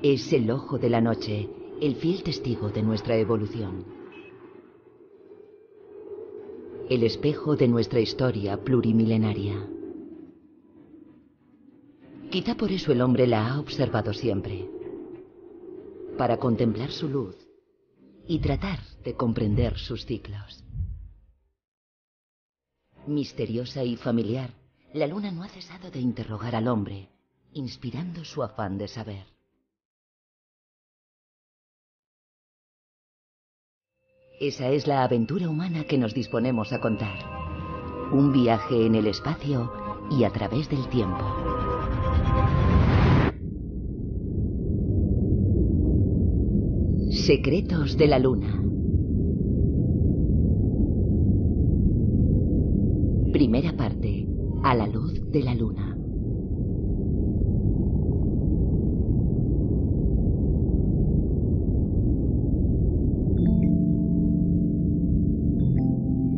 Es el ojo de la noche, el fiel testigo de nuestra evolución. El espejo de nuestra historia plurimilenaria. Quizá por eso el hombre la ha observado siempre, para contemplar su luz y tratar de comprender sus ciclos. Misteriosa y familiar, la luna no ha cesado de interrogar al hombre, inspirando su afán de saber. Esa es la aventura humana que nos disponemos a contar. Un viaje en el espacio y a través del tiempo. Secretos de la luna. Primera parte. A la luz de la luna.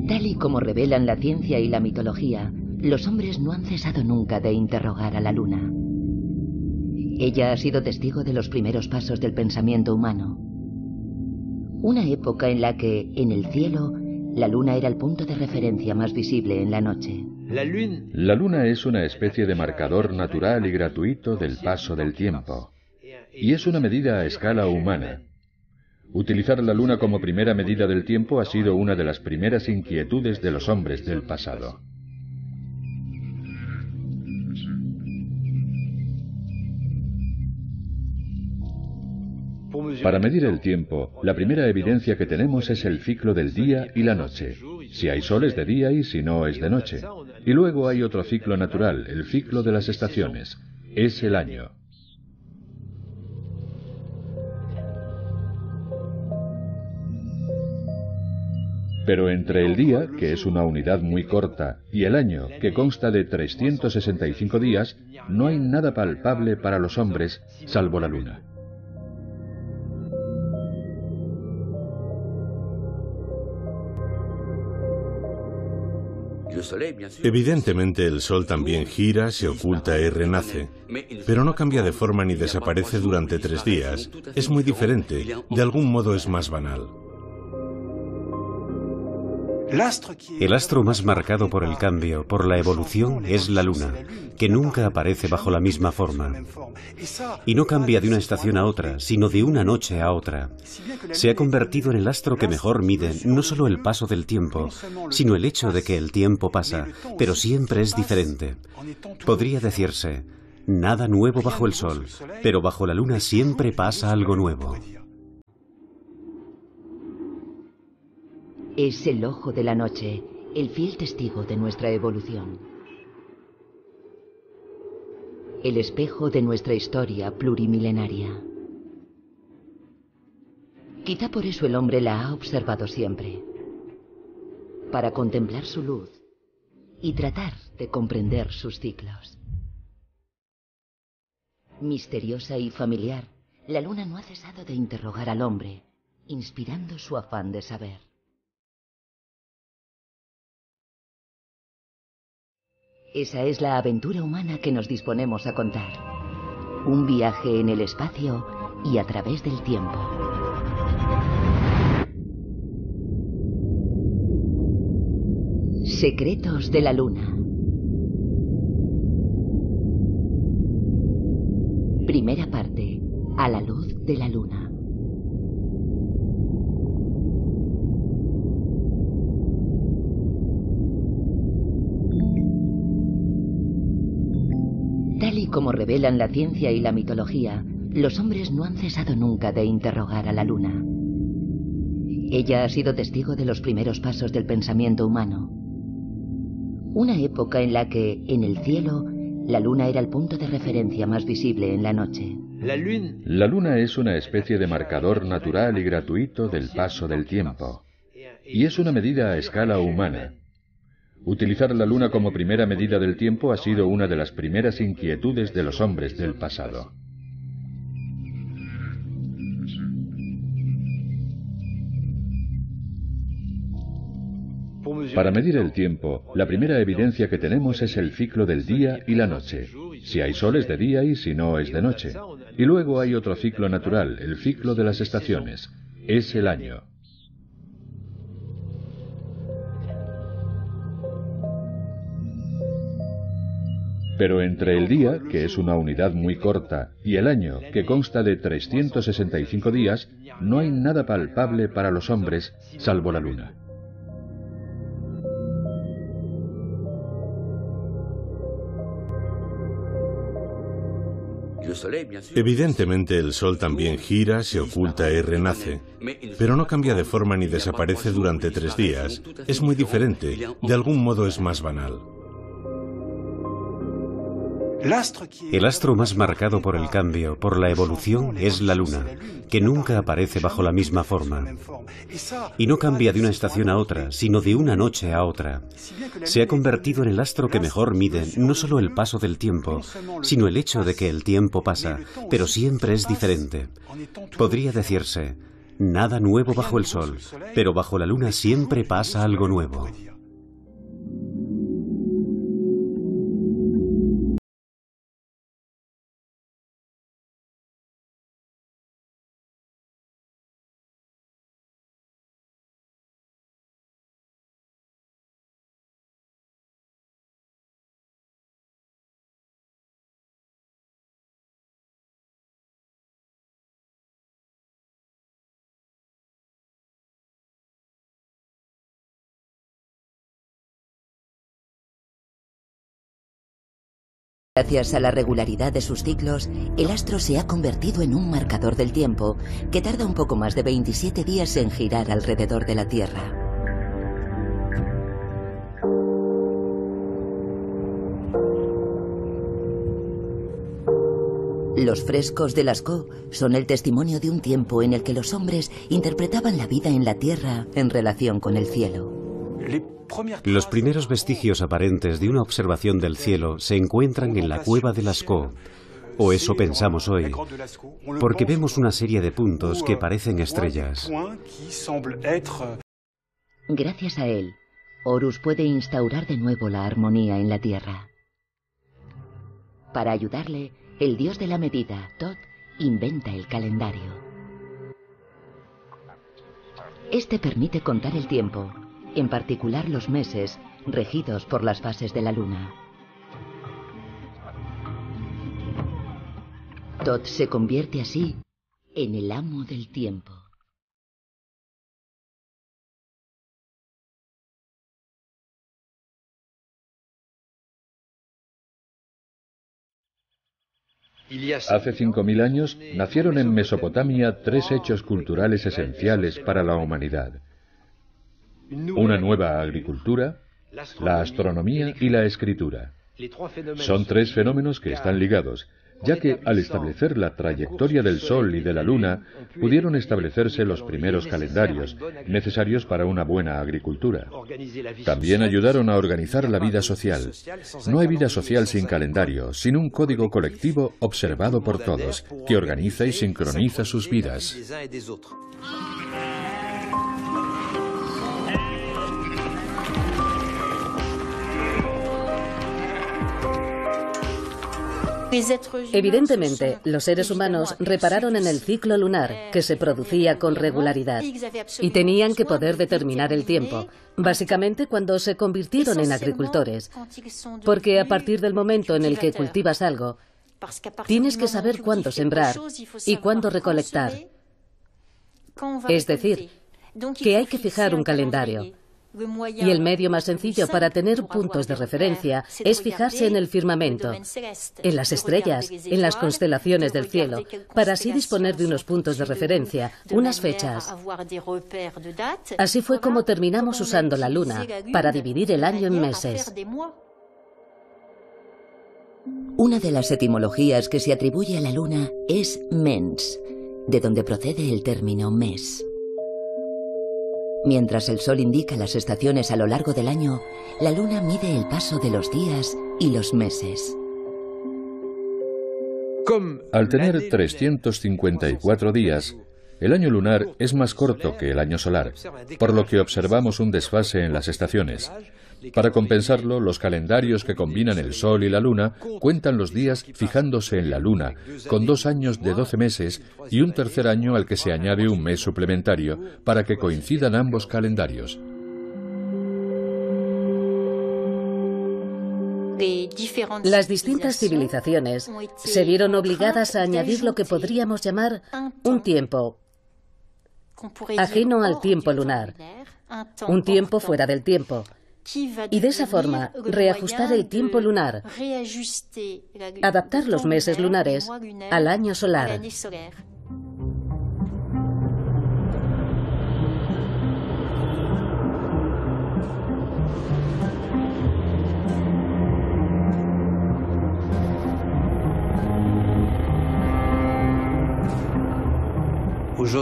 Tal y como revelan la ciencia y la mitología, los hombres no han cesado nunca de interrogar a la luna. Ella ha sido testigo de los primeros pasos del pensamiento humano. Una época en la que, en el cielo, la luna era el punto de referencia más visible en la noche. La luna es una especie de marcador natural y gratuito del paso del tiempo, y es una medida a escala humana. Utilizar la luna como primera medida del tiempo ha sido una de las primeras inquietudes de los hombres del pasado. Para medir el tiempo, la primera evidencia que tenemos es el ciclo del día y la noche. Si hay sol es de día y si no es de noche. Y luego hay otro ciclo natural, el ciclo de las estaciones. Es el año. Pero entre el día, que es una unidad muy corta, y el año, que consta de 365 días, no hay nada palpable para los hombres, salvo la luna. Evidentemente el Sol también gira, se oculta y renace, pero no cambia de forma ni desaparece durante 3 días. Es muy diferente, de algún modo es más banal. El astro más marcado por el cambio, por la evolución, es la luna, que nunca aparece bajo la misma forma. Y no cambia de una estación a otra, sino de una noche a otra. Se ha convertido en el astro que mejor mide no solo el paso del tiempo, sino el hecho de que el tiempo pasa, pero siempre es diferente. Podría decirse, nada nuevo bajo el sol, pero bajo la luna siempre pasa algo nuevo. Es el ojo de la noche, el fiel testigo de nuestra evolución. El espejo de nuestra historia plurimilenaria. Quizá por eso el hombre la ha observado siempre, para contemplar su luz y tratar de comprender sus ciclos. Misteriosa y familiar, la luna no ha cesado de interrogar al hombre, inspirando su afán de saber. Esa es la aventura humana que nos disponemos a contar. Un viaje en el espacio y a través del tiempo. Secretos de la luna. Primera parte. A la luz de la luna. Tal y como revelan la ciencia y la mitología, los hombres no han cesado nunca de interrogar a la luna. Ella ha sido testigo de los primeros pasos del pensamiento humano. Una época en la que, en el cielo, la luna era el punto de referencia más visible en la noche. La luna es una especie de marcador natural y gratuito del paso del tiempo, y es una medida a escala humana. Utilizar la luna como primera medida del tiempo ha sido una de las primeras inquietudes de los hombres del pasado. Para medir el tiempo, la primera evidencia que tenemos es el ciclo del día y la noche. Si hay sol es de día y si no es de noche. Y luego hay otro ciclo natural, el ciclo de las estaciones. Es el año. Pero entre el día, que es una unidad muy corta, y el año, que consta de 365 días, no hay nada palpable para los hombres, salvo la luna. Evidentemente el Sol también gira, se oculta y renace, pero no cambia de forma ni desaparece durante 3 días. Es muy diferente, de algún modo es más banal. El astro más marcado por el cambio, por la evolución, es la Luna, que nunca aparece bajo la misma forma. Y no cambia de una estación a otra, sino de una noche a otra. Se ha convertido en el astro que mejor mide no solo el paso del tiempo, sino el hecho de que el tiempo pasa, pero siempre es diferente. Podría decirse, nada nuevo bajo el Sol, pero bajo la Luna siempre pasa algo nuevo. Gracias a la regularidad de sus ciclos, el astro se ha convertido en un marcador del tiempo que tarda un poco más de 27 días en girar alrededor de la Tierra. Los frescos de Lascaux son el testimonio de un tiempo en el que los hombres interpretaban la vida en la Tierra en relación con el cielo. Los primeros vestigios aparentes de una observación del cielo se encuentran en la cueva de Lascaux, o eso pensamos hoy, porque vemos una serie de puntos que parecen estrellas. Gracias a él, Horus puede instaurar de nuevo la armonía en la Tierra. Para ayudarle, el dios de la medida, Thoth, inventa el calendario. Este permite contar el tiempo, en particular los meses, regidos por las fases de la luna. Thoth se convierte así en el amo del tiempo. Hace 5.000 años nacieron en Mesopotamia 3 hechos culturales esenciales para la humanidad. Una nueva agricultura, la astronomía y la escritura. Son 3 fenómenos que están ligados, ya que al establecer la trayectoria del Sol y de la Luna, pudieron establecerse los primeros calendarios, necesarios para una buena agricultura. También ayudaron a organizar la vida social. No hay vida social sin calendario, sin un código colectivo observado por todos, que organiza y sincroniza sus vidas. Evidentemente, los seres humanos repararon en el ciclo lunar, que se producía con regularidad, y tenían que poder determinar el tiempo, básicamente cuando se convirtieron en agricultores, porque a partir del momento en el que cultivas algo, tienes que saber cuándo sembrar y cuándo recolectar. Es decir, que hay que fijar un calendario. Y el medio más sencillo para tener puntos de referencia es fijarse en el firmamento, en las estrellas, en las constelaciones del cielo, para así disponer de unos puntos de referencia, unas fechas. Así fue como terminamos usando la luna para dividir el año en meses. Una de las etimologías que se atribuye a la luna es mens, de donde procede el término mes. Mientras el Sol indica las estaciones a lo largo del año, la Luna mide el paso de los días y los meses. Al tener 354 días, El año lunar es más corto que el año solar, por lo que observamos un desfase en las estaciones. Para compensarlo, los calendarios que combinan el Sol y la Luna cuentan los días fijándose en la Luna, con 2 años de 12 meses y un tercer año al que se añade un mes suplementario para que coincidan ambos calendarios. Las distintas civilizaciones se vieron obligadas a añadir lo que podríamos llamar un tiempo ajeno al tiempo lunar, un tiempo fuera del tiempo, y de esa forma reajustar el tiempo lunar, adaptar los meses lunares al año solar.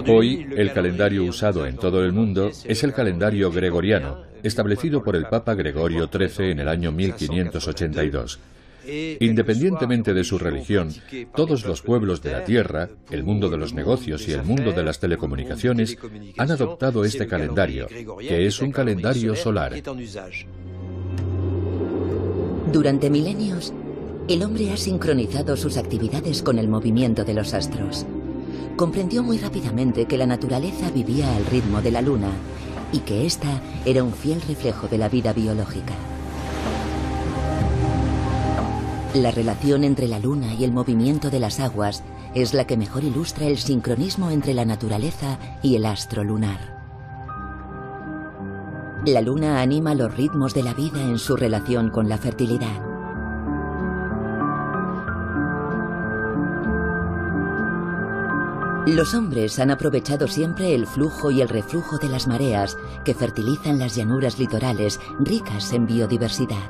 Hoy, el calendario usado en todo el mundo es el calendario gregoriano, establecido por el Papa Gregorio XIII en el año 1582. Independientemente de su religión, todos los pueblos de la Tierra, el mundo de los negocios y el mundo de las telecomunicaciones han adoptado este calendario, que es un calendario solar. Durante milenios, el hombre ha sincronizado sus actividades con el movimiento de los astros. Comprendió muy rápidamente que la naturaleza vivía al ritmo de la luna y que ésta era un fiel reflejo de la vida biológica. La relación entre la luna y el movimiento de las aguas es la que mejor ilustra el sincronismo entre la naturaleza y el astro lunar. La luna anima los ritmos de la vida en su relación con la fertilidad. Los hombres han aprovechado siempre el flujo y el reflujo de las mareas que fertilizan las llanuras litorales ricas en biodiversidad.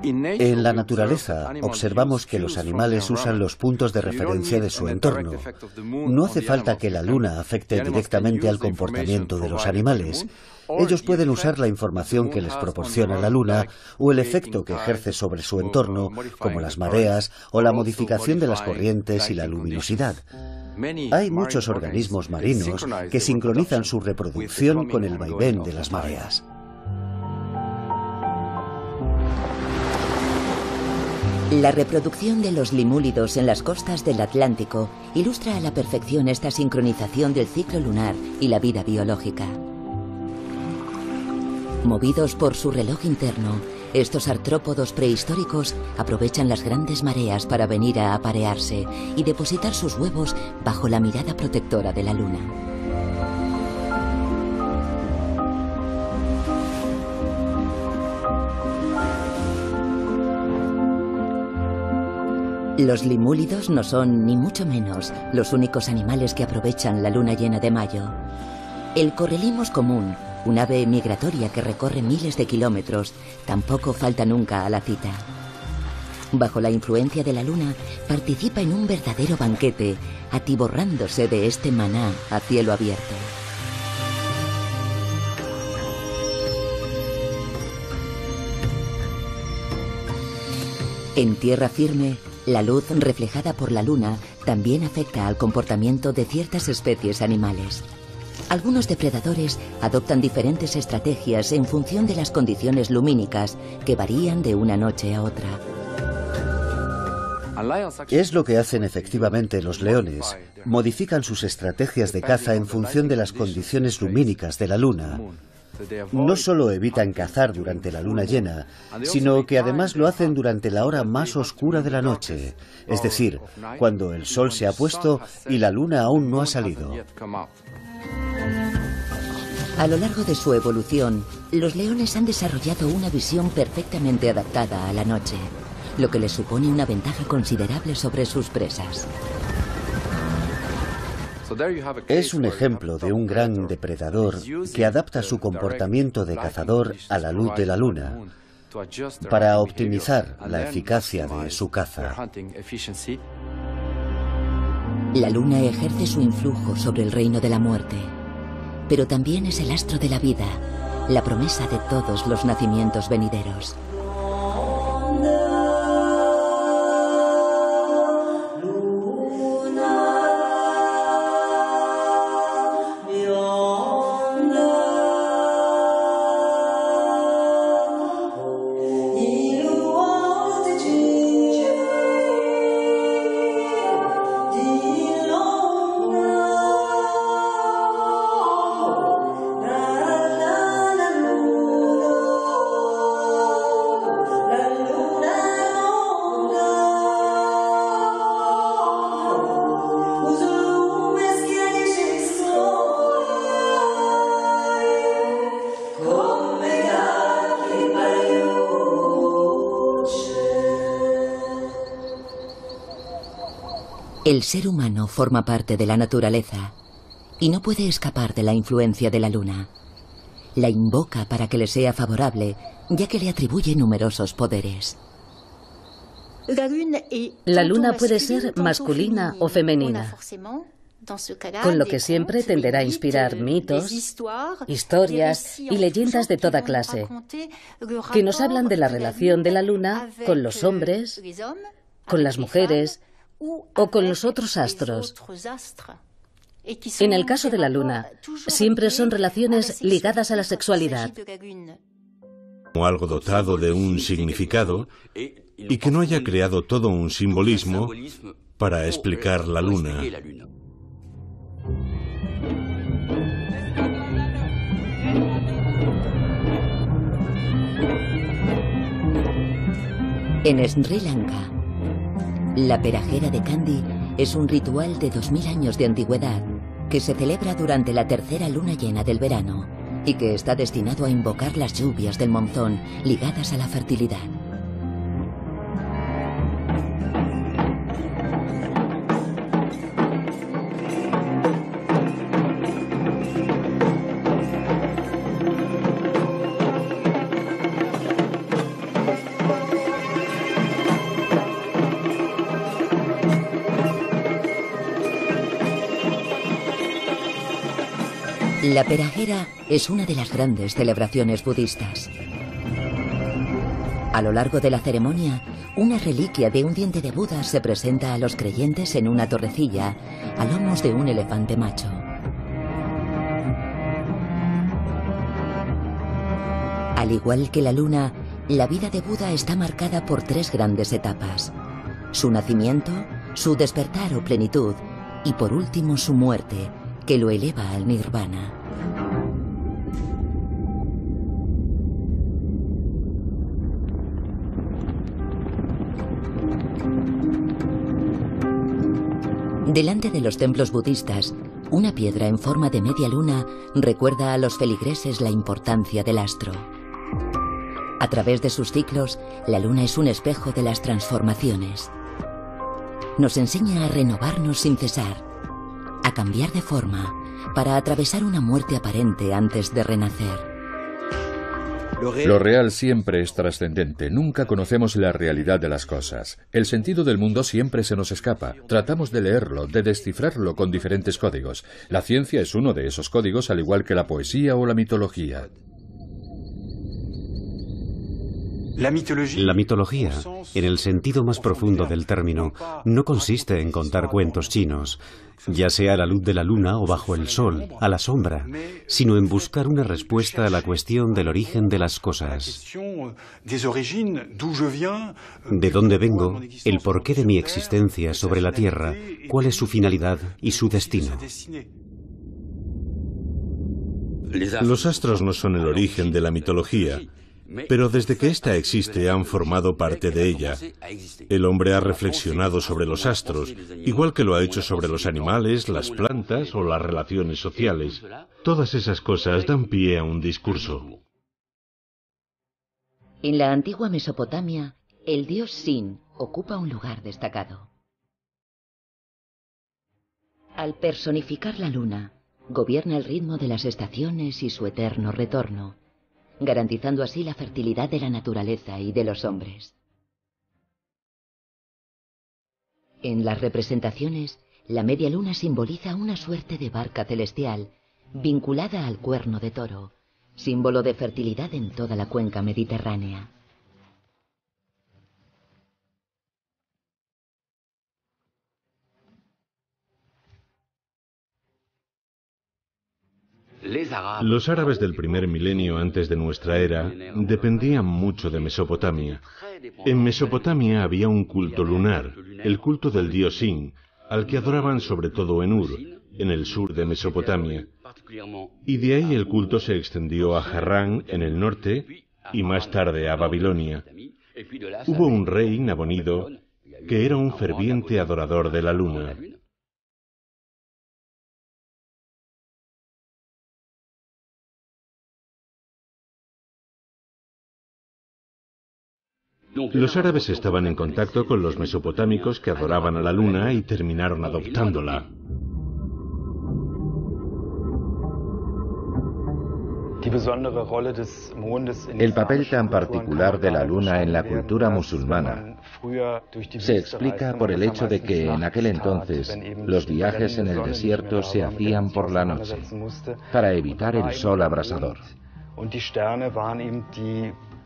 En la naturaleza observamos que los animales usan los puntos de referencia de su entorno. No hace falta que la luna afecte directamente al comportamiento de los animales. Ellos pueden usar la información que les proporciona la luna o el efecto que ejerce sobre su entorno, como las mareas o la modificación de las corrientes y la luminosidad. Hay muchos organismos marinos que sincronizan su reproducción con el vaivén de las mareas. La reproducción de los limúlidos en las costas del Atlántico ilustra a la perfección esta sincronización del ciclo lunar y la vida biológica. Movidos por su reloj interno, estos artrópodos prehistóricos aprovechan las grandes mareas para venir a aparearse y depositar sus huevos bajo la mirada protectora de la luna. Los limúlidos no son, ni mucho menos, los únicos animales que aprovechan la luna llena de mayo. El correlimos común, un ave migratoria que recorre miles de kilómetros, tampoco falta nunca a la cita. Bajo la influencia de la luna, participa en un verdadero banquete, atiborrándose de este maná a cielo abierto. En tierra firme, la luz reflejada por la luna también afecta al comportamiento de ciertas especies animales. Algunos depredadores adoptan diferentes estrategias en función de las condiciones lumínicas que varían de una noche a otra. Es lo que hacen efectivamente los leones. Modifican sus estrategias de caza en función de las condiciones lumínicas de la luna. No solo evitan cazar durante la luna llena, sino que además lo hacen durante la hora más oscura de la noche, es decir, cuando el sol se ha puesto y la luna aún no ha salido. A lo largo de su evolución, los leones han desarrollado una visión perfectamente adaptada a la noche, lo que les supone una ventaja considerable sobre sus presas. Es un ejemplo de un gran depredador que adapta su comportamiento de cazador a la luz de la luna para optimizar la eficacia de su caza. La luna ejerce su influjo sobre el reino de la muerte, pero también es el astro de la vida, la promesa de todos los nacimientos venideros. El ser humano forma parte de la naturaleza y no puede escapar de la influencia de la luna. La invoca para que le sea favorable, ya que le atribuye numerosos poderes. La luna puede ser masculina o femenina, con lo que siempre tenderá a inspirar mitos, historias y leyendas de toda clase, que nos hablan de la relación de la luna con los hombres, con las mujeres o con los otros astros. En el caso de la luna, siempre son relaciones ligadas a la sexualidad. Como algo dotado de un significado y que no haya creado todo un simbolismo para explicar la luna. En Sri Lanka, la perajera de Kandy es un ritual de 2000 años de antigüedad que se celebra durante la tercera luna llena del verano y que está destinado a invocar las lluvias del monzón ligadas a la fertilidad. La perajera es una de las grandes celebraciones budistas. A lo largo de la ceremonia, una reliquia de un diente de Buda se presenta a los creyentes en una torrecilla, a lomos de un elefante macho. Al igual que la luna, la vida de Buda está marcada por tres grandes etapas: su nacimiento, su despertar o plenitud y por último su muerte, que lo eleva al nirvana. Delante de los templos budistas, una piedra en forma de media luna recuerda a los feligreses la importancia del astro. A través de sus ciclos, la luna es un espejo de las transformaciones. Nos enseña a renovarnos sin cesar, a cambiar de forma, para atravesar una muerte aparente antes de renacer. Lo real siempre es trascendente, nunca conocemos la realidad de las cosas. El sentido del mundo siempre se nos escapa. Tratamos de leerlo, de descifrarlo con diferentes códigos. La ciencia es uno de esos códigos, al igual que la poesía o la mitología. La mitología, en el sentido más profundo del término, no consiste en contar cuentos chinos, ya sea a la luz de la luna o bajo el sol, a la sombra, sino en buscar una respuesta a la cuestión del origen de las cosas. ¿De dónde vengo? El porqué de mi existencia sobre la Tierra, cuál es su finalidad y su destino. Los astros no son el origen de la mitología, pero desde que ésta existe han formado parte de ella. El hombre ha reflexionado sobre los astros, igual que lo ha hecho sobre los animales, las plantas o las relaciones sociales. Todas esas cosas dan pie a un discurso. En la antigua Mesopotamia, el dios Sin ocupa un lugar destacado. Al personificar la luna, gobierna el ritmo de las estaciones y su eterno retorno, garantizando así la fertilidad de la naturaleza y de los hombres. En las representaciones, la media luna simboliza una suerte de barca celestial vinculada al cuerno de toro, símbolo de fertilidad en toda la cuenca mediterránea. Los árabes del primer milenio antes de nuestra era dependían mucho de Mesopotamia. En Mesopotamia había un culto lunar, el culto del dios Sin, al que adoraban sobre todo en Ur, en el sur de Mesopotamia. Y de ahí el culto se extendió a Harrán, en el norte, y más tarde a Babilonia. Hubo un rey, Nabonido, que era un ferviente adorador de la luna. Los árabes estaban en contacto con los mesopotámicos que adoraban a la luna y terminaron adoptándola. El papel tan particular de la luna en la cultura musulmana se explica por el hecho de que en aquel entonces los viajes en el desierto se hacían por la noche para evitar el sol abrasador.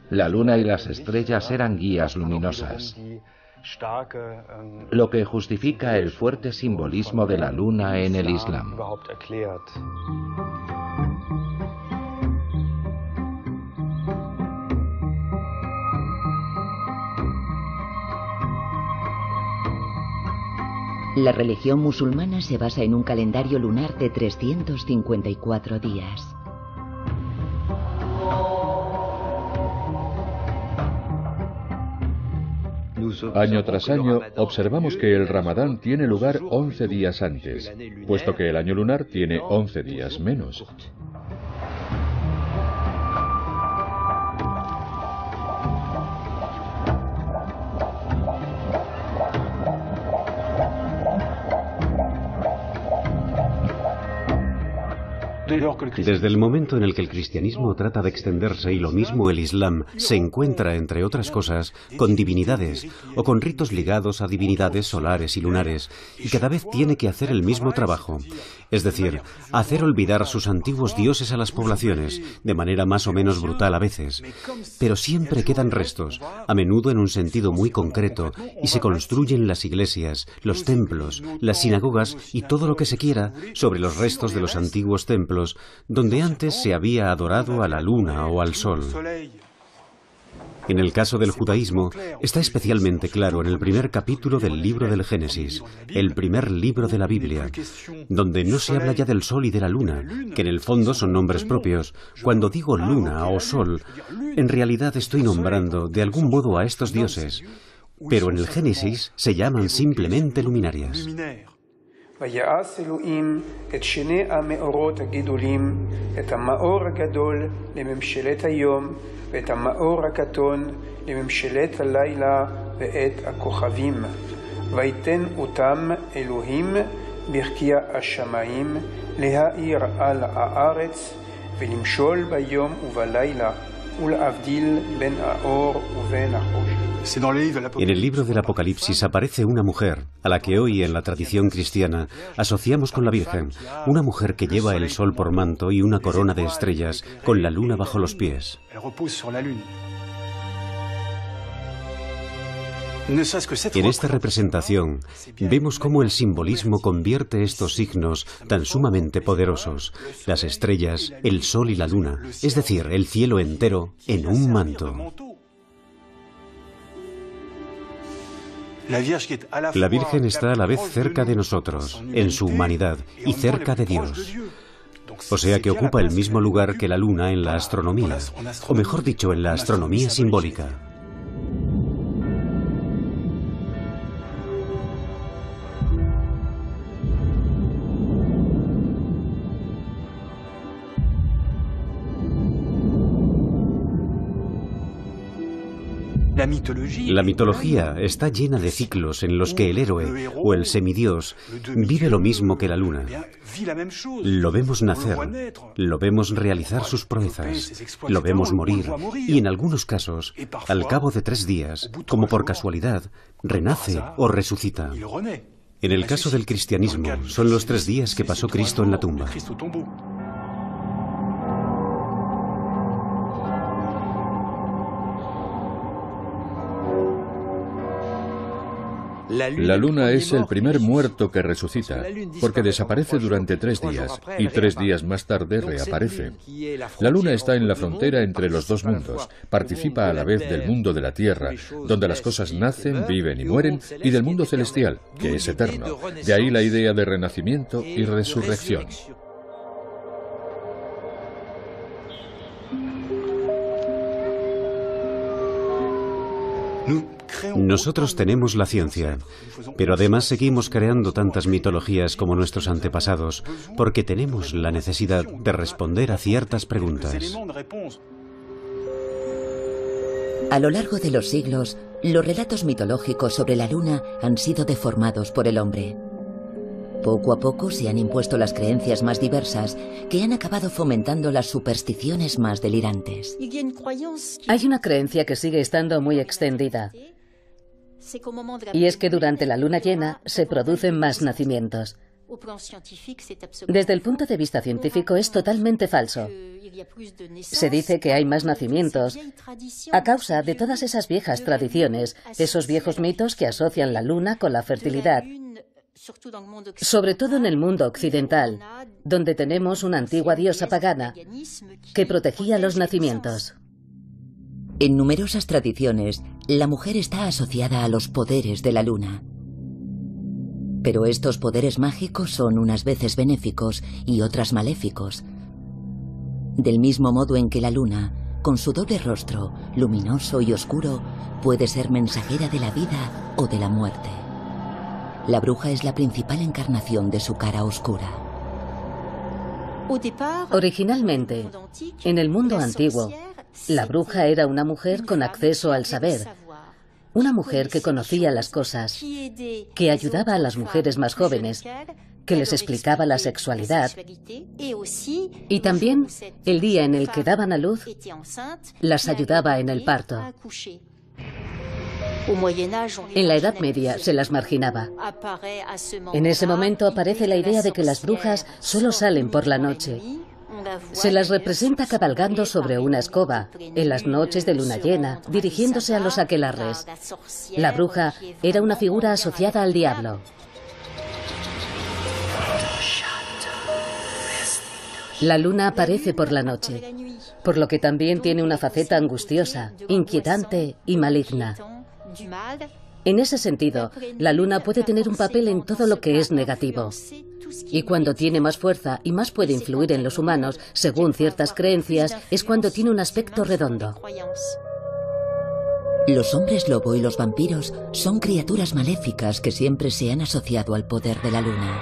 La luna y las estrellas eran guías luminosas, lo que justifica el fuerte simbolismo de la luna en el Islam. La religión musulmana se basa en un calendario lunar de 354 días. Año tras año observamos que el Ramadán tiene lugar 11 días antes, puesto que el año lunar tiene 11 días menos. Desde el momento en el que el cristianismo trata de extenderse y lo mismo el Islam se encuentra, entre otras cosas, con divinidades o con ritos ligados a divinidades solares y lunares, y cada vez tiene que hacer el mismo trabajo, es decir, hacer olvidar sus antiguos dioses a las poblaciones, de manera más o menos brutal a veces. Pero siempre quedan restos, a menudo en un sentido muy concreto, y se construyen las iglesias, los templos, las sinagogas y todo lo que se quiera sobre los restos de los antiguos templos, donde antes se había adorado a la luna o al sol. En el caso del judaísmo, está especialmente claro en el primer capítulo del libro del Génesis, el primer libro de la Biblia, donde no se habla ya del sol y de la luna, que en el fondo son nombres propios. Cuando digo luna o sol, en realidad estoy nombrando de algún modo a estos dioses, pero en el Génesis se llaman simplemente luminarias. ויעש אלוהים את שני המאורות הגדולים, את המאור הגדול לממשלת היום, ואת המאור הקטון לממשלת הלילה ואת הכוכבים. ויתן אותם אלוהים ברקיע השמיים להאיר על הארץ, ולמשול ביום ובלילה, ולהבדיל בין האור ובין החושך. En el libro del Apocalipsis aparece una mujer, a la que hoy en la tradición cristiana asociamos con la Virgen, una mujer que lleva el sol por manto y una corona de estrellas, con la luna bajo los pies. En esta representación vemos cómo el simbolismo convierte estos signos tan sumamente poderosos, las estrellas, el sol y la luna, es decir, el cielo entero, en un manto. La Virgen está a la vez cerca de nosotros, en su humanidad, y cerca de Dios. O sea que ocupa el mismo lugar que la luna en la astronomía, o mejor dicho, en la astronomía simbólica. La mitología está llena de ciclos en los que el héroe o el semidios vive lo mismo que la luna. Lo vemos nacer, lo vemos realizar sus proezas, lo vemos morir y en algunos casos, al cabo de 3 días, como por casualidad, renace o resucita. En el caso del cristianismo, son los 3 días que pasó Cristo en la tumba. La luna es el primer muerto que resucita, porque desaparece durante 3 días, y 3 días más tarde reaparece. La luna está en la frontera entre los dos mundos, participa a la vez del mundo de la tierra, donde las cosas nacen, viven y mueren, y del mundo celestial, que es eterno. De ahí la idea de renacimiento y resurrección. Nosotros tenemos la ciencia, pero además seguimos creando tantas mitologías como nuestros antepasados, porque tenemos la necesidad de responder a ciertas preguntas. A lo largo de los siglos, los relatos mitológicos sobre la luna han sido deformados por el hombre. Poco a poco se han impuesto las creencias más diversas que han acabado fomentando las supersticiones más delirantes. Hay una creencia que sigue estando muy extendida, y es que durante la luna llena se producen más nacimientos. Desde el punto de vista científico es totalmente falso. Se dice que hay más nacimientos a causa de todas esas viejas tradiciones, esos viejos mitos que asocian la luna con la fertilidad, sobre todo en el mundo occidental, donde tenemos una antigua diosa pagana que protegía los nacimientos. En numerosas tradiciones, la mujer está asociada a los poderes de la luna. Pero estos poderes mágicos son unas veces benéficos y otras maléficos. Del mismo modo en que la luna, con su doble rostro, luminoso y oscuro, puede ser mensajera de la vida o de la muerte. La bruja es la principal encarnación de su cara oscura. Originalmente, en el mundo antiguo, la bruja era una mujer con acceso al saber, una mujer que conocía las cosas, que ayudaba a las mujeres más jóvenes, que les explicaba la sexualidad, y también, el día en el que daban a luz, las ayudaba en el parto. En la Edad Media se las marginaba. En ese momento aparece la idea de que las brujas solo salen por la noche. Se las representa cabalgando sobre una escoba, en las noches de luna llena, dirigiéndose a los aquelarres. La bruja era una figura asociada al diablo. La luna aparece por la noche, por lo que también tiene una faceta angustiosa, inquietante y maligna. En ese sentido, la luna puede tener un papel en todo lo que es negativo. Y cuando tiene más fuerza y más puede influir en los humanos, según ciertas creencias, es cuando tiene un aspecto redondo. Los hombres lobo y los vampiros son criaturas maléficas que siempre se han asociado al poder de la luna.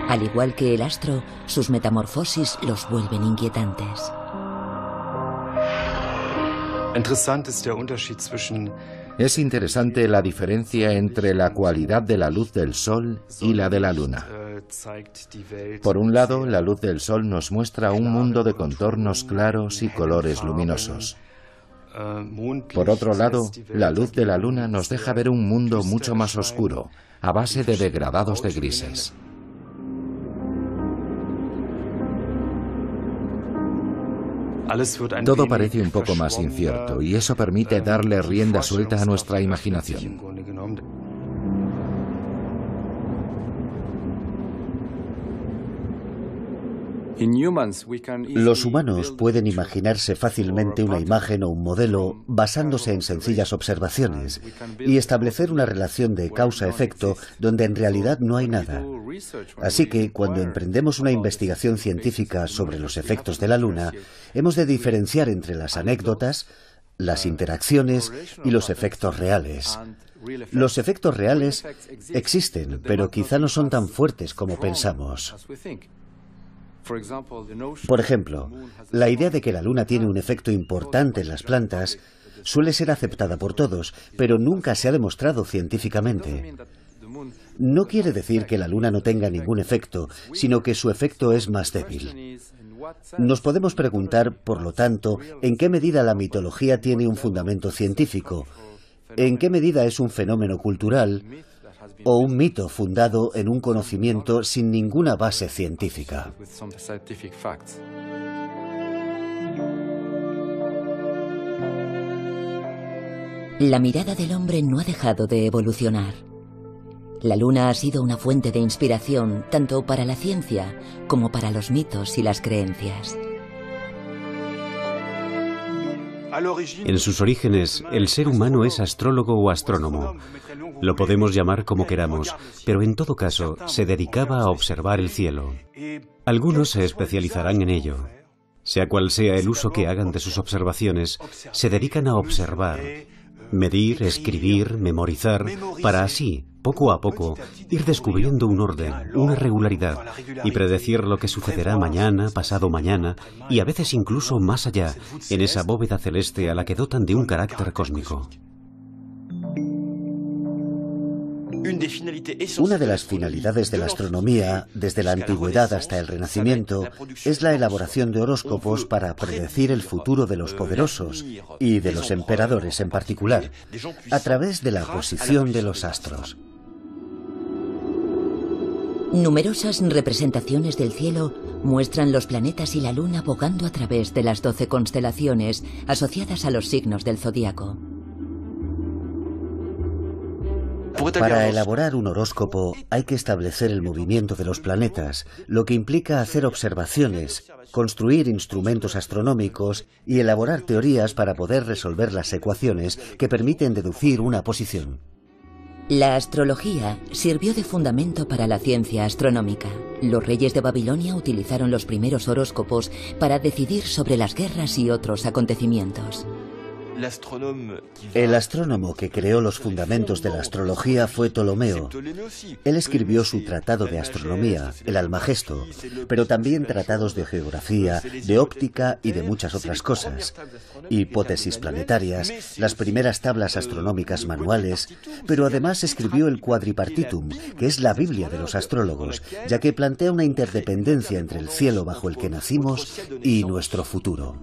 Al igual que el astro, sus metamorfosis los vuelven inquietantes. Es interesante la diferencia entre la cualidad de la luz del sol y la de la luna. Por un lado, la luz del sol nos muestra un mundo de contornos claros y colores luminosos. Por otro lado, la luz de la luna nos deja ver un mundo mucho más oscuro, a base de degradados de grises. Todo parece un poco más incierto y eso permite darle rienda suelta a nuestra imaginación. Los humanos pueden imaginarse fácilmente una imagen o un modelo basándose en sencillas observaciones y establecer una relación de causa-efecto donde en realidad no hay nada. Así que, cuando emprendemos una investigación científica sobre los efectos de la luna, hemos de diferenciar entre las anécdotas, las interacciones y los efectos reales. Los efectos reales existen, pero quizá no son tan fuertes como pensamos. Por ejemplo, la idea de que la luna tiene un efecto importante en las plantas suele ser aceptada por todos, pero nunca se ha demostrado científicamente. No quiere decir que la luna no tenga ningún efecto, sino que su efecto es más débil. Nos podemos preguntar, por lo tanto, en qué medida la mitología tiene un fundamento científico, en qué medida es un fenómeno cultural o un mito fundado en un conocimiento sin ninguna base científica. La mirada del hombre no ha dejado de evolucionar. La luna ha sido una fuente de inspiración tanto para la ciencia como para los mitos y las creencias. En sus orígenes, el ser humano es astrólogo o astrónomo. Lo podemos llamar como queramos, pero en todo caso se dedicaba a observar el cielo. Algunos se especializarán en ello. Sea cual sea el uso que hagan de sus observaciones, se dedican a observar Medir, escribir, memorizar, para así, poco a poco, ir descubriendo un orden, una regularidad, y predecir lo que sucederá mañana, pasado mañana, y a veces incluso más allá, en esa bóveda celeste a la que dotan de un carácter cósmico. Una de las finalidades de la astronomía, desde la antigüedad hasta el Renacimiento, es la elaboración de horóscopos para predecir el futuro de los poderosos y de los emperadores en particular, a través de la posición de los astros. Numerosas representaciones del cielo muestran los planetas y la luna bogando a través de las 12 constelaciones asociadas a los signos del zodiaco. Para elaborar un horóscopo hay que establecer el movimiento de los planetas, lo que implica hacer observaciones, construir instrumentos astronómicos y elaborar teorías para poder resolver las ecuaciones que permiten deducir una posición. La astrología sirvió de fundamento para la ciencia astronómica. Los reyes de Babilonia utilizaron los primeros horóscopos para decidir sobre las guerras y otros acontecimientos. El astrónomo que creó los fundamentos de la astrología fue Ptolomeo. Él escribió su tratado de astronomía, el Almagesto, pero también tratados de geografía, de óptica y de muchas otras cosas. Hipótesis planetarias, las primeras tablas astronómicas manuales, pero además escribió el Quadripartitum, que es la Biblia de los astrólogos, ya que plantea una interdependencia entre el cielo bajo el que nacimos y nuestro futuro.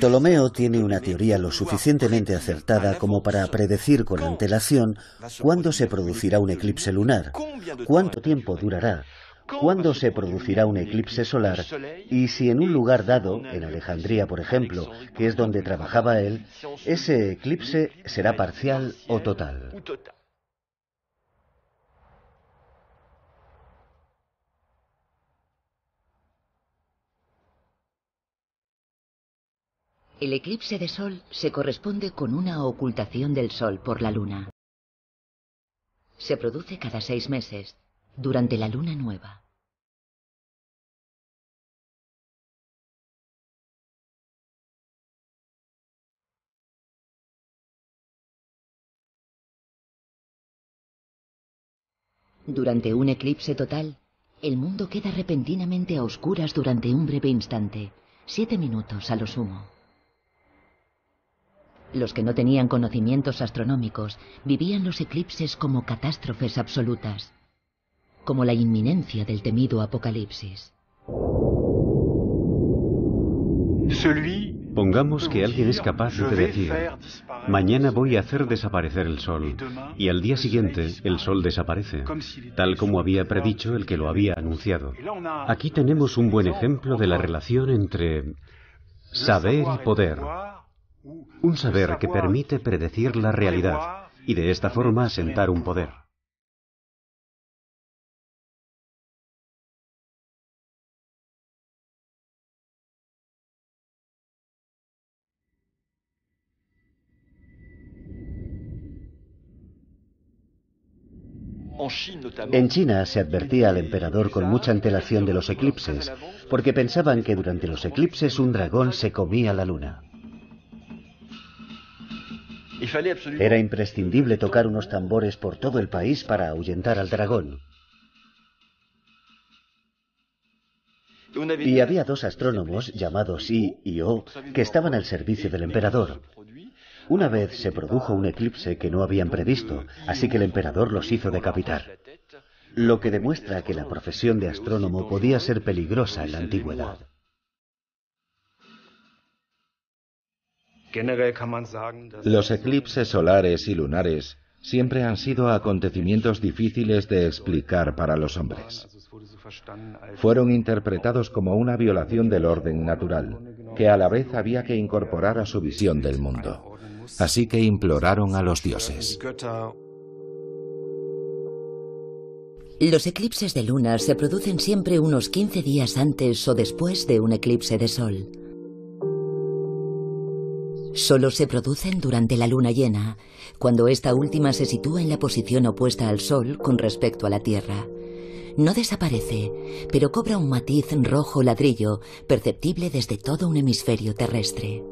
Ptolomeo tiene una teoría lo suficientemente acertada como para predecir con antelación cuándo se producirá un eclipse lunar, cuánto tiempo durará, cuándo se producirá un eclipse solar y si en un lugar dado, en Alejandría por ejemplo, que es donde trabajaba él, ese eclipse será parcial o total. El eclipse de sol se corresponde con una ocultación del sol por la luna. Se produce cada 6 meses, durante la luna nueva. Durante un eclipse total, el mundo queda repentinamente a oscuras durante un breve instante, 7 minutos a lo sumo. Los que no tenían conocimientos astronómicos vivían los eclipses como catástrofes absolutas, como la inminencia del temido apocalipsis. Pongamos que alguien es capaz de decir, mañana voy a hacer desaparecer el sol, y al día siguiente el sol desaparece, tal como había predicho el que lo había anunciado. Aquí tenemos un buen ejemplo de la relación entre saber y poder. Un saber que permite predecir la realidad y de esta forma asentar un poder. En China se advertía al emperador con mucha antelación de los eclipses, porque pensaban que durante los eclipses un dragón se comía la luna. Era imprescindible tocar unos tambores por todo el país para ahuyentar al dragón. Y había 2 astrónomos, llamados Yi y O, que estaban al servicio del emperador. Una vez se produjo un eclipse que no habían previsto, así que el emperador los hizo decapitar. Lo que demuestra que la profesión de astrónomo podía ser peligrosa en la antigüedad. Los eclipses solares y lunares siempre han sido acontecimientos difíciles de explicar para los hombres. Fueron interpretados como una violación del orden natural, que a la vez había que incorporar a su visión del mundo. Así que imploraron a los dioses. Los eclipses de luna se producen siempre unos 15 días antes o después de un eclipse de sol. Solo se producen durante la luna llena, cuando esta última se sitúa en la posición opuesta al Sol con respecto a la Tierra. no desaparece, pero cobra un matiz rojo ladrillo perceptible desde todo un hemisferio terrestre.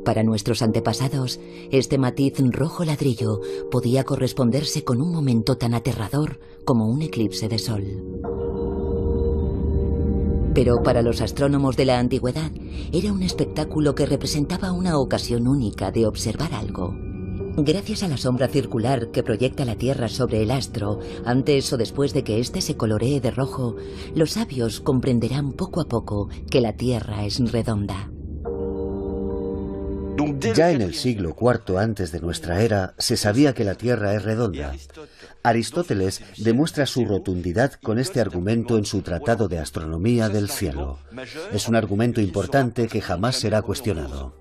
Para nuestros antepasados, este matiz rojo ladrillo podía corresponderse con un momento tan aterrador como un eclipse de sol. Pero para los astrónomos de la antigüedad era un espectáculo que representaba una ocasión única de observar algo. Gracias a la sombra circular que proyecta la Tierra sobre el astro, antes o después de que éste se coloree de rojo, los sabios comprenderán poco a poco que la Tierra es redonda. Ya en el siglo IV antes de nuestra era se sabía que la Tierra es redonda. Aristóteles demuestra su rotundidad con este argumento en su Tratado de Astronomía del Cielo. Es un argumento importante que jamás será cuestionado.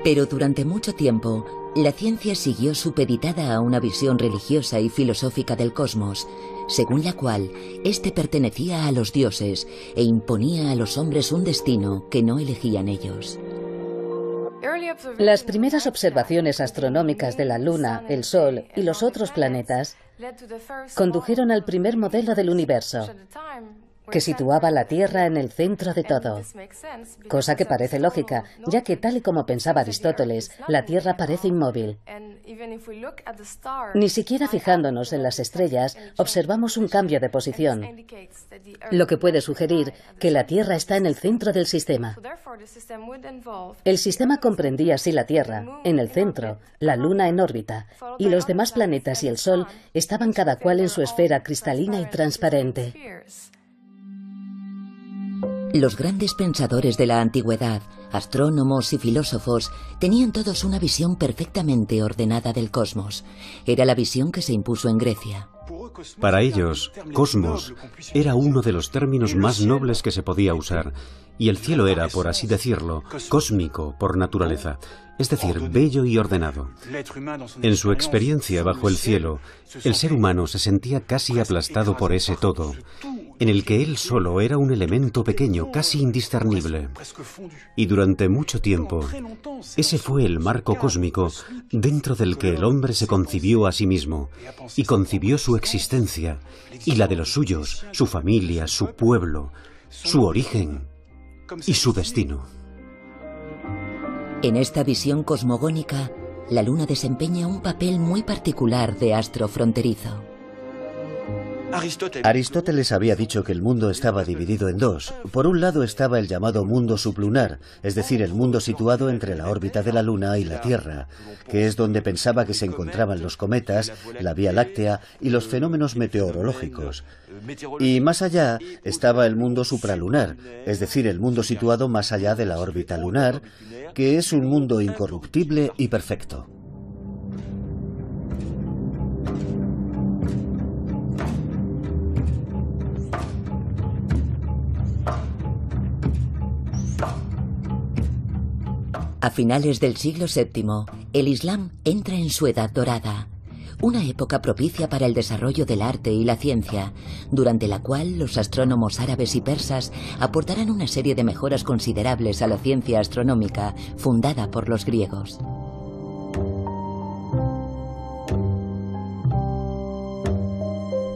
Pero durante mucho tiempo, la ciencia siguió supeditada a una visión religiosa y filosófica del cosmos, según la cual éste pertenecía a los dioses e imponía a los hombres un destino que no elegían ellos. Las primeras observaciones astronómicas de la Luna, el Sol y los otros planetas condujeron al primer modelo del universo, que situaba la Tierra en el centro de todo. Cosa que parece lógica, ya que tal y como pensaba Aristóteles, la Tierra parece inmóvil. Ni siquiera fijándonos en las estrellas, observamos un cambio de posición, lo que puede sugerir que la Tierra está en el centro del sistema. El sistema comprendía así la Tierra, en el centro, la Luna en órbita, y los demás planetas y el Sol estaban cada cual en su esfera cristalina y transparente. Los grandes pensadores de la antigüedad, astrónomos y filósofos, tenían todos una visión perfectamente ordenada del cosmos. Era la visión que se impuso en Grecia. Para ellos, cosmos era uno de los términos más nobles que se podía usar, y el cielo era, por así decirlo, cósmico por naturaleza, es decir, bello y ordenado. En su experiencia bajo el cielo, el ser humano se sentía casi aplastado por ese todo, en el que él solo era un elemento pequeño, casi indiscernible. Y durante mucho tiempo, ese fue el marco cósmico dentro del que el hombre se concibió a sí mismo, y concibió su existencia, y la de los suyos, su familia, su pueblo, su origen y su destino. En esta visión cosmogónica, la Luna desempeña un papel muy particular de astro fronterizo. Aristóteles había dicho que el mundo estaba dividido en dos. Por un lado estaba el llamado mundo sublunar, es decir, el mundo situado entre la órbita de la Luna y la Tierra, que es donde pensaba que se encontraban los cometas, la Vía Láctea y los fenómenos meteorológicos. Y más allá estaba el mundo supralunar, es decir, el mundo situado más allá de la órbita lunar, que es un mundo incorruptible y perfecto. A finales del siglo VII, el Islam entra en su edad dorada, una época propicia para el desarrollo del arte y la ciencia, durante la cual los astrónomos árabes y persas aportarán una serie de mejoras considerables a la ciencia astronómica fundada por los griegos.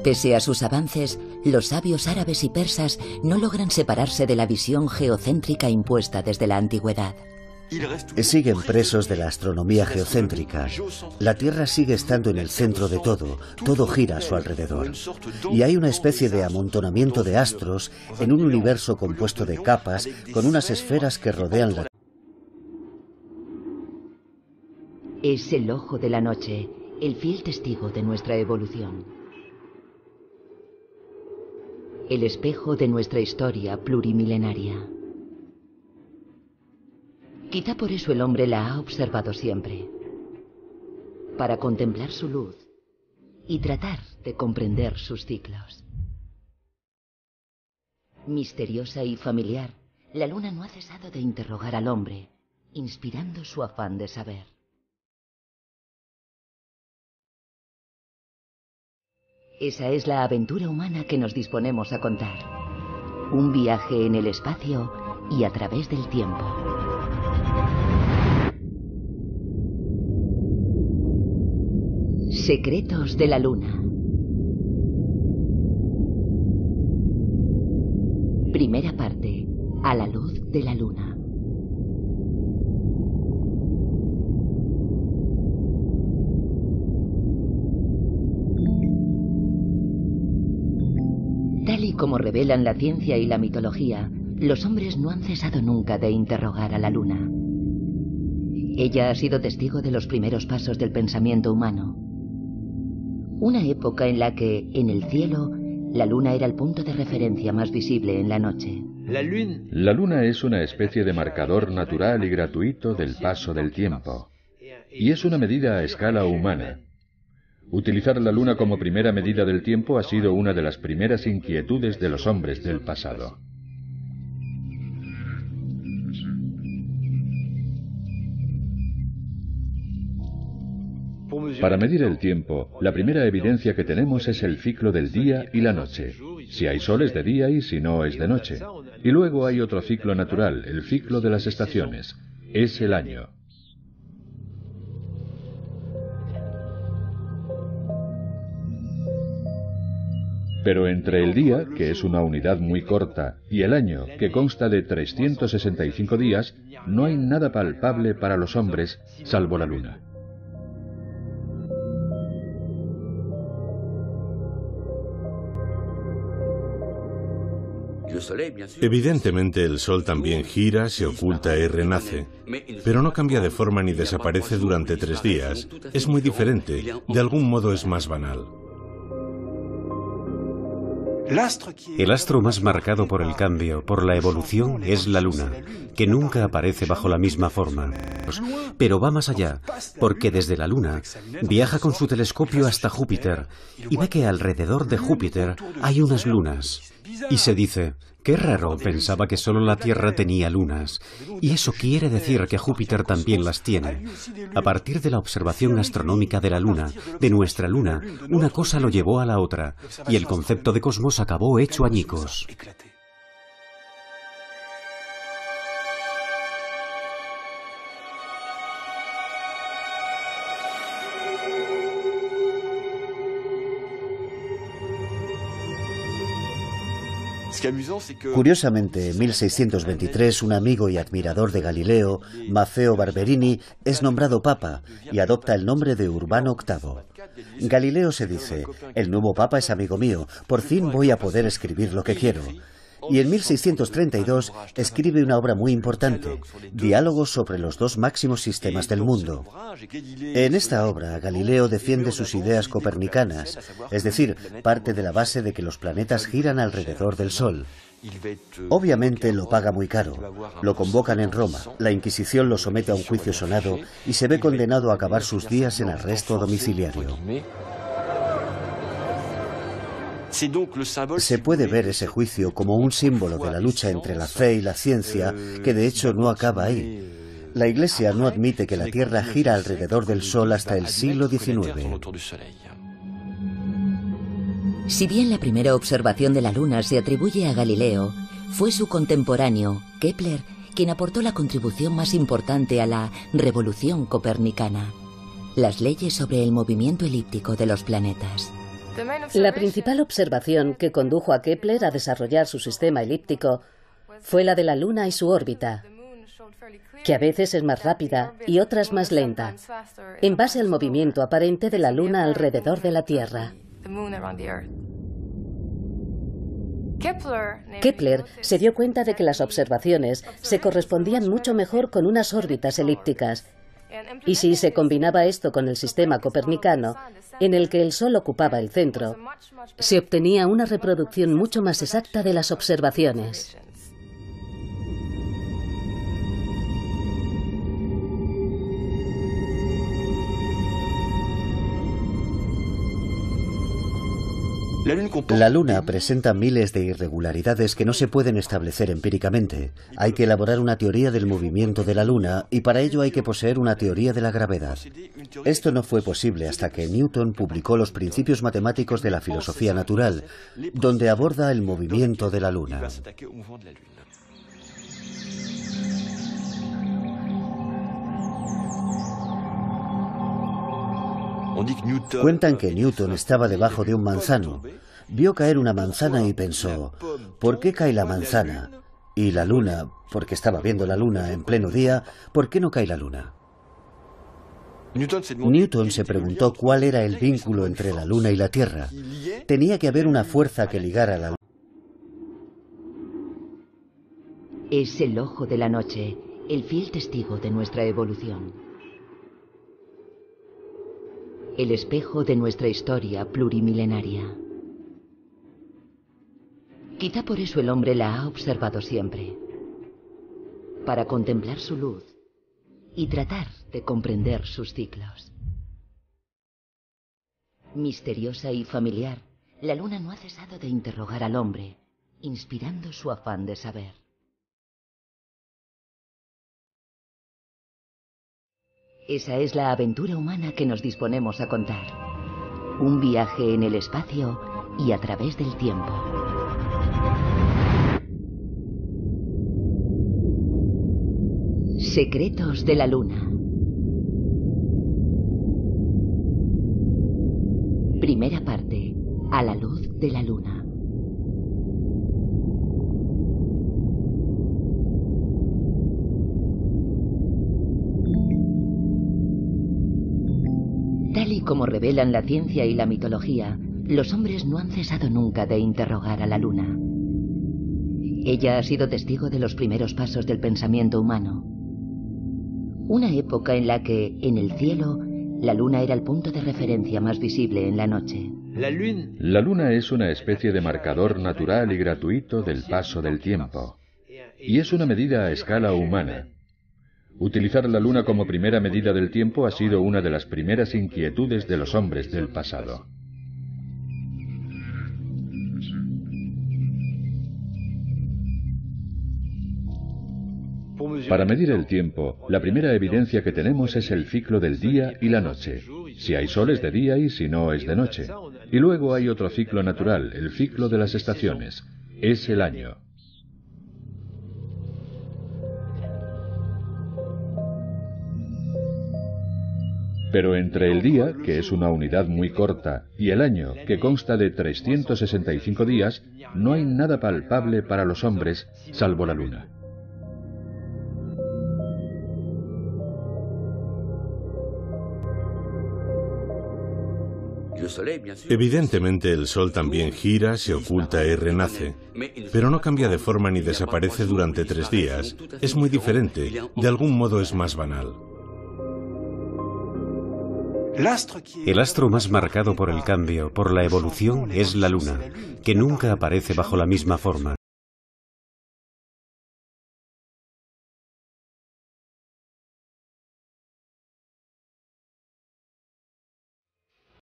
Pese a sus avances, los sabios árabes y persas no logran separarse de la visión geocéntrica impuesta desde la antigüedad. Siguen presos de la astronomía geocéntrica. La Tierra sigue estando en el centro de todo, todo gira a su alrededor. Y hay una especie de amontonamiento de astros en un universo compuesto de capas con unas esferas que rodean la Tierra. Es el ojo de la noche, el fiel testigo de nuestra evolución. El espejo de nuestra historia plurimilenaria. Quizá por eso el hombre la ha observado siempre, para contemplar su luz y tratar de comprender sus ciclos. Misteriosa y familiar, la luna no ha cesado de interrogar al hombre, inspirando su afán de saber. Esa es la aventura humana que nos disponemos a contar. Un viaje en el espacio y a través del tiempo. Secretos de la Luna. Primera parte. A la luz de la luna. Tal y como revelan la ciencia y la mitología, los hombres no han cesado nunca de interrogar a la luna. Ella ha sido testigo de los primeros pasos del pensamiento humano. Una época en la que, en el cielo, la luna era el punto de referencia más visible en la noche. La luna es una especie de marcador natural y gratuito del paso del tiempo. Y es una medida a escala humana. Utilizar la luna como primera medida del tiempo ha sido una de las primeras inquietudes de los hombres del pasado. Para medir el tiempo, la primera evidencia que tenemos es el ciclo del día y la noche. Si hay sol es de día y si no es de noche. Y luego hay otro ciclo natural, el ciclo de las estaciones. Es el año. Pero entre el día, que es una unidad muy corta, y el año, que consta de 365 días, no hay nada palpable para los hombres, salvo la luna. Evidentemente el Sol también gira, se oculta y renace, pero no cambia de forma ni desaparece durante 3 días. Es muy diferente, de algún modo es más banal. El astro más marcado por el cambio, por la evolución, es la Luna, que nunca aparece bajo la misma forma. Pero va más allá, porque desde la Luna viaja con su telescopio hasta Júpiter y ve que alrededor de Júpiter hay unas lunas. Y se dice, qué raro, pensaba que solo la Tierra tenía lunas. Y eso quiere decir que Júpiter también las tiene. A partir de la observación astronómica de la Luna, de nuestra Luna, una cosa lo llevó a la otra, y el concepto de cosmos acabó hecho añicos. Curiosamente, en 1623, un amigo y admirador de Galileo, Maffeo Barberini, es nombrado papa y adopta el nombre de Urbano VIII. Galileo se dice, el nuevo papa es amigo mío, por fin voy a poder escribir lo que quiero. Y en 1632 escribe una obra muy importante, Diálogos sobre los 2 máximos sistemas del mundo. En esta obra, Galileo defiende sus ideas copernicanas, es decir, parte de la base de que los planetas giran alrededor del Sol. Obviamente lo paga muy caro. Lo convocan en Roma, la Inquisición lo somete a un juicio sonado y se ve condenado a acabar sus días en arresto domiciliario. Se puede ver ese juicio como un símbolo de la lucha entre la fe y la ciencia, que de hecho no acaba ahí. La Iglesia no admite que la Tierra gira alrededor del Sol hasta el siglo XIX. Si bien la primera observación de la Luna se atribuye a Galileo, fue su contemporáneo, Kepler, quien aportó la contribución más importante a la revolución copernicana: las leyes sobre el movimiento elíptico de los planetas. La principal observación que condujo a Kepler a desarrollar su sistema elíptico fue la de la Luna y su órbita, que a veces es más rápida y otras más lenta, en base al movimiento aparente de la Luna alrededor de la Tierra. Kepler se dio cuenta de que las observaciones se correspondían mucho mejor con unas órbitas elípticas, y si se combinaba esto con el sistema copernicano, en el que el Sol ocupaba el centro, se obtenía una reproducción mucho más exacta de las observaciones. La Luna presenta miles de irregularidades que no se pueden establecer empíricamente. Hay que elaborar una teoría del movimiento de la Luna y para ello hay que poseer una teoría de la gravedad. Esto no fue posible hasta que Newton publicó los principios matemáticos de la filosofía natural, donde aborda el movimiento de la Luna. Cuentan que Newton estaba debajo de un manzano. vio caer una manzana y pensó, ¿por qué cae la manzana? Y la luna, porque estaba viendo la luna en pleno día, ¿por qué no cae la luna? Newton se preguntó cuál era el vínculo entre la luna y la Tierra. Tenía que haber una fuerza que ligara la luna. Es el ojo de la noche, el fiel testigo de nuestra evolución. El espejo de nuestra historia plurimilenaria. Quizá por eso el hombre la ha observado siempre, para contemplar su luz y tratar de comprender sus ciclos. Misteriosa y familiar, la luna no ha cesado de interrogar al hombre, inspirando su afán de saber. Esa es la aventura humana que nos disponemos a contar. Un viaje en el espacio y a través del tiempo. Secretos de la Luna. Primera parte. A la luz de la luna. Tal y como revelan la ciencia y la mitología, los hombres no han cesado nunca de interrogar a la luna. Ella ha sido testigo de los primeros pasos del pensamiento humano. Una época en la que, en el cielo, la luna era el punto de referencia más visible en la noche. La luna es una especie de marcador natural y gratuito del paso del tiempo. Y es una medida a escala humana. Utilizar la luna como primera medida del tiempo ha sido una de las primeras inquietudes de los hombres del pasado. Para medir el tiempo, la primera evidencia que tenemos es el ciclo del día y la noche. Si hay sol es de día y si no es de noche. Y luego hay otro ciclo natural, el ciclo de las estaciones. Es el año. Pero entre el día, que es una unidad muy corta, y el año, que consta de 365 días, no hay nada palpable para los hombres, salvo la luna. Evidentemente el Sol también gira, se oculta y renace, pero no cambia de forma ni desaparece durante 3 días. Es muy diferente, de algún modo es más banal. El astro más marcado por el cambio, por la evolución, es la luna, que nunca aparece bajo la misma forma.